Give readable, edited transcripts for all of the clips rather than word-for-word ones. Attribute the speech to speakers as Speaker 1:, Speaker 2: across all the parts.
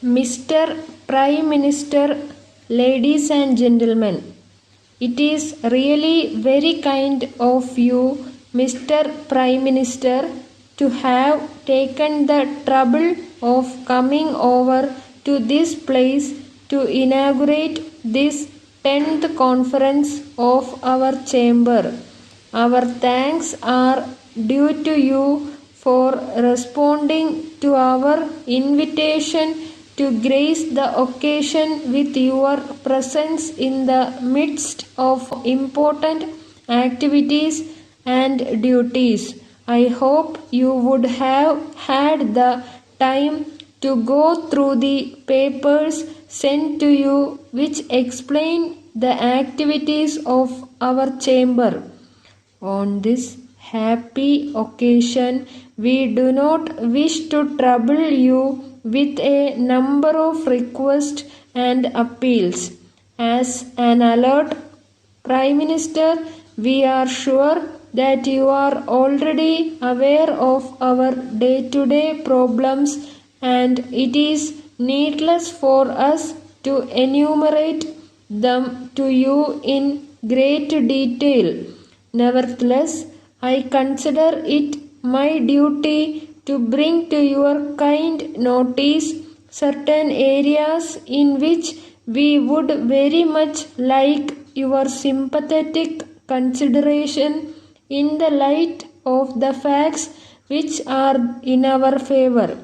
Speaker 1: Mr. Prime Minister, ladies and gentlemen, it is really very kind of you, Mr. Prime Minister, to have taken the trouble of coming over to this place to inaugurate this 10th conference of our chamber. Our thanks are due to you for responding to our invitation to grace the occasion with your presence in the midst of important activities and duties. I hope you would have had the time to go through the papers sent to you which explain the activities of our chamber. On this happy occasion, we do not wish to trouble you with a number of requests and appeals. As an alert Prime Minister, we are sure that you are already aware of our day-to-day problems, and it is needless for us to enumerate them to you in great detail. Nevertheless, I consider it my duty to bring to your kind notice certain areas in which we would very much like your sympathetic consideration in the light of the facts which are in our favor.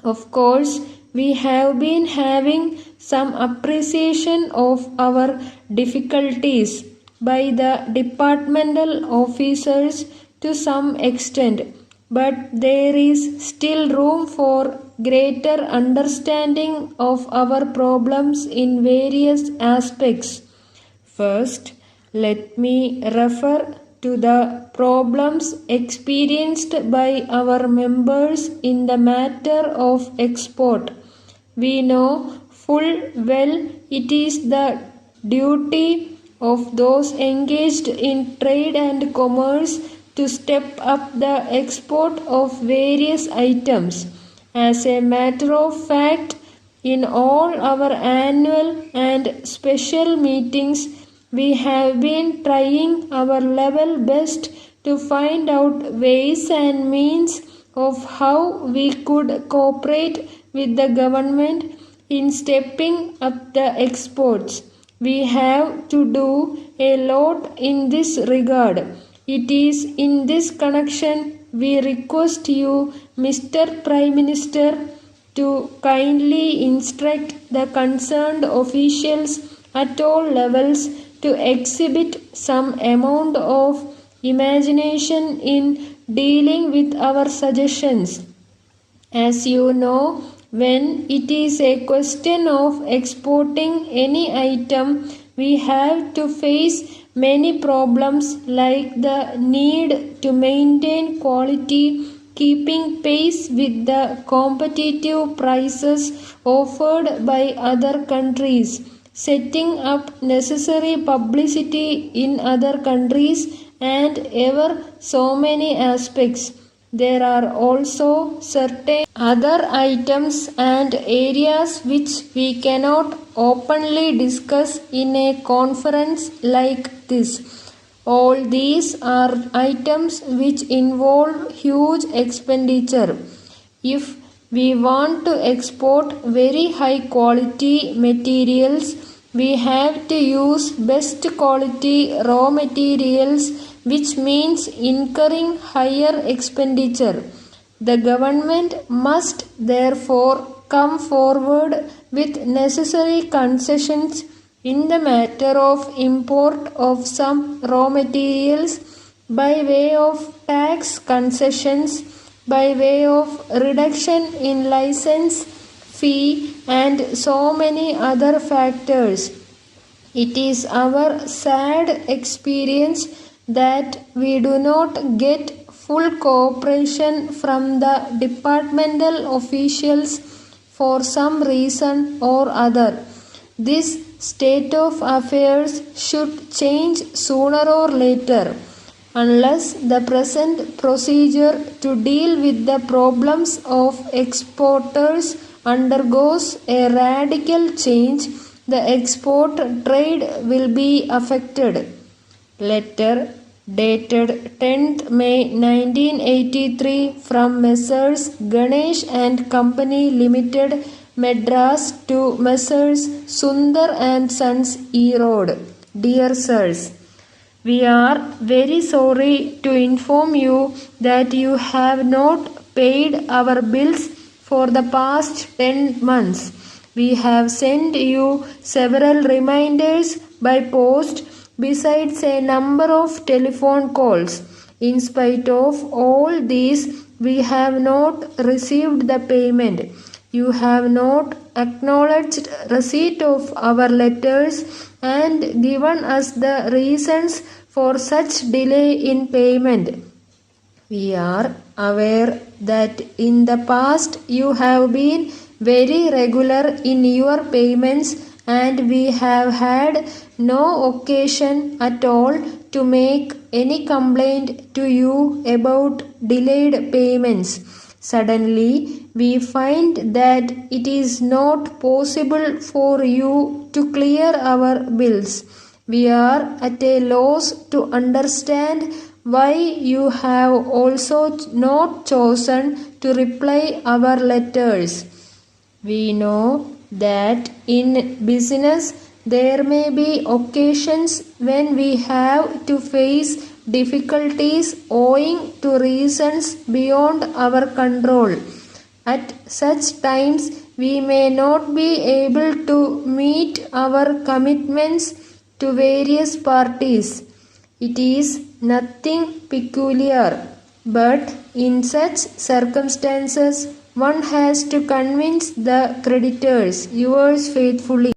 Speaker 1: Of course, we have been having some appreciation of our difficulties by the departmental officers to some extent, but there is still room for greater understanding of our problems in various aspects. First, let me refer to the problems experienced by our members in the matter of export. We know full well it is the duty of those engaged in trade and commerce to step up the export of various items. As a matter of fact, in all our annual and special meetings, we have been trying our level best to find out ways and means of how we could cooperate with the government in stepping up the exports. We have to do a lot in this regard. It is in this connection we request you, Mr. Prime Minister, to kindly instruct the concerned officials at all levels to exhibit some amount of imagination in dealing with our suggestions. As you know, when it is a question of exporting any item, we have to face many problems like the need to maintain quality, keeping pace with the competitive prices offered by other countries, setting up necessary publicity in other countries, and ever so many aspects. There are also certain other items and areas which we cannot openly discuss in a conference like this. All these are items which involve huge expenditure. If we want to export very high quality materials, we have to use best quality raw materials, which means incurring higher expenditure. The government must therefore come forward with necessary concessions in the matter of import of some raw materials by way of tax concessions, by way of reduction in license fee, and so many other factors. It is our sad experience that we do not get full cooperation from the departmental officials for some reason or other. This state of affairs should change sooner or later. Unless the present procedure to deal with the problems of exporters undergoes a radical change, the export trade will be affected. Letter dated 10th May 1983 from Messrs. Ganesh and Company Limited, Madras to Messrs. Sundar and Sons, Erode. Dear Sirs, we are very sorry to inform you that you have not paid our bills for the past 10 months. We have sent you several reminders by post besides a number of telephone calls. In spite of all these, we have not received the payment. You have not acknowledged receipt of our letters and given us the reasons for such delay in payment. We are aware that in the past you have been very regular in your payments, and we have had no occasion at all to make any complaint to you about delayed payments. Suddenly, we find that it is not possible for you to clear our bills. We are at a loss to understand why you have also not chosen to reply our letters. We know that in business there may be occasions when we have to face difficulties owing to reasons beyond our control. At such times we may not be able to meet our commitments to various parties. It is nothing peculiar, but in such circumstances one has to convince the creditors. Yours faithfully.